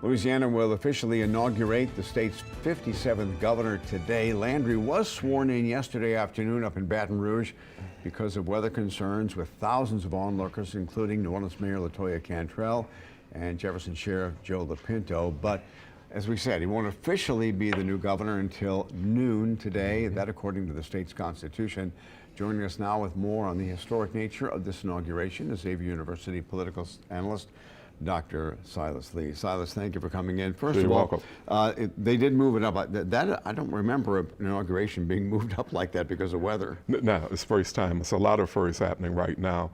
Louisiana will officially inaugurate the state's 57th governor today. Landry was sworn in yesterday afternoon up in Baton Rouge because of weather concerns, with thousands of onlookers, including New Orleans Mayor LaToya Cantrell and Jefferson Sheriff Joe LaPinto. But as we said, he won't officially be the new governor until noon today, that according to the state's constitution. Joining us now with more on the historic nature of this inauguration is Xavier University political analyst Dr. Silas Lee. Silas, thank you for coming in. First of all, they did move it up. I don't remember an inauguration being moved up like that because of weather. No, it's first time. It's a lot of firsts happening right now.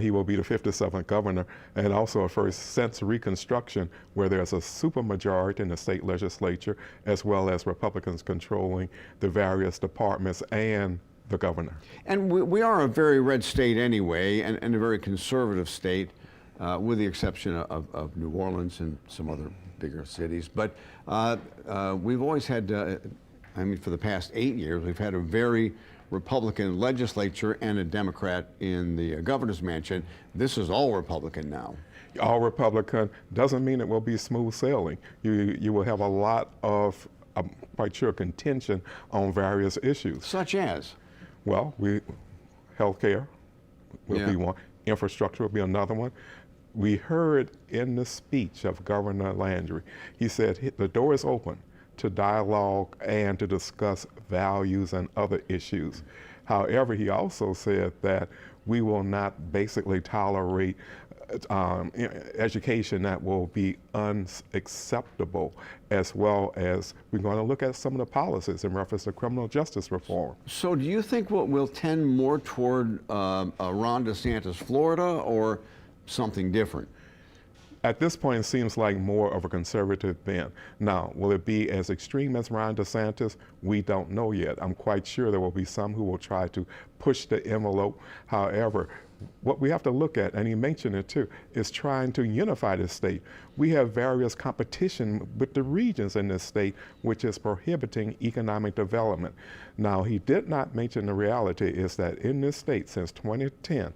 He will be the 57th governor, and also a first since Reconstruction, where there's a supermajority in the state legislature, as well as Republicans controlling the various departments and the governor. And we are a very red state anyway, and a very conservative state. With the exception of New Orleans and some other bigger cities. But we've always had, I mean, for the past 8 years, we've had a very Republican legislature and a Democrat in the governor's mansion. This is all Republican now. All Republican doesn't mean it will be smooth sailing. You will have a lot of, I'm quite sure, contention on various issues. Such as? Well, healthcare will be one. Infrastructure will be another one. We heard in the speech of Governor Landry, he said the door is open to dialogue and to discuss values and other issues. However, he also said that we will not basically tolerate education that will be unacceptable, as well as we're going to look at some of the policies in reference to criminal justice reform. So do you think we'll tend more toward Ron DeSantis, Florida, or something different? At this point, it seems like more of a conservative bent. Now, will it be as extreme as Ron DeSantis? We don't know yet. I'm quite sure there will be some who will try to push the envelope. However, what we have to look at, and he mentioned it too, is trying to unify the state. We have various competition with the regions in this state, which is prohibiting economic development. Now, he did not mention the reality is that in this state since 2010,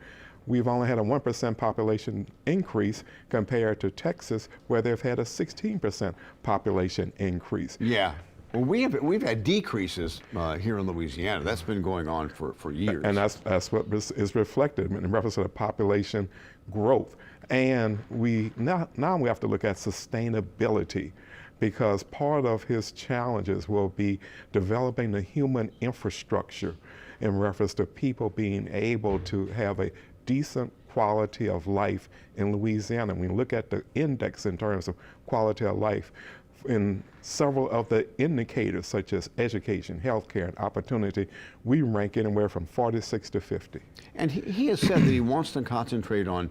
we've only had a 1% population increase compared to Texas, where they've had a 16% population increase. Yeah. Well, we've had decreases here in Louisiana. That's been going on for years. And that's what is reflected in reference to the population growth. And now we have to look at sustainability, because part of his challenges will be developing the human infrastructure in reference to people being able to have a decent quality of life in Louisiana. When we look at the index in terms of quality of life, in several of the indicators such as education, healthcare, and opportunity, we rank anywhere from 46 to 50. And he has said that he wants to concentrate on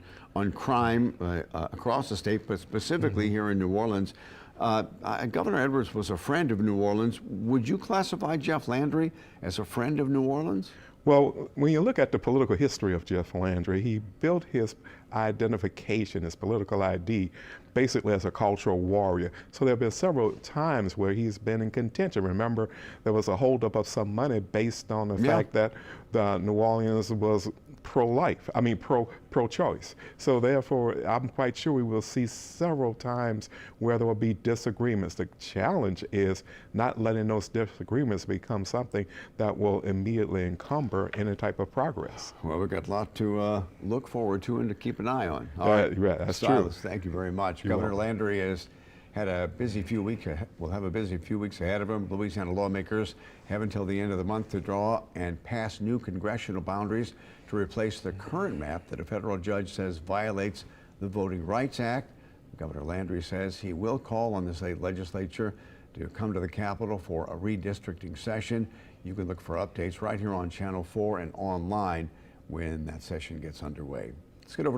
crime across the state, but specifically here in New Orleans. Governor Edwards was a friend of New Orleans. Would you classify Jeff Landry as a friend of New Orleans? Well, when you look at the political history of Jeff Landry, he built his identification, his political ID, basically as a cultural warrior. So there have been several times where he's been in contention. Remember, there was a holdup of some money based on the fact that New Orleans was pro-life, I mean pro-choice. So therefore, I'm quite sure we will see several times where there will be disagreements. The challenge is not letting those disagreements become something that will immediately encumber any type of progress. Well, we've got a lot to look forward to and to keep an eye on. All right, that's Silas, true. thank you very much. You're Governor welcome. Landry has had a busy few weeks. Will have a busy few weeks ahead of him. Louisiana lawmakers have until the end of the month to draw and pass new congressional boundaries to replace the current map that a federal judge says violates the Voting Rights Act. Governor Landry says he will call on the state legislature to come to the Capitol for a redistricting session. You can look for updates right here on Channel 4 and online when that session gets underway. Let's get over to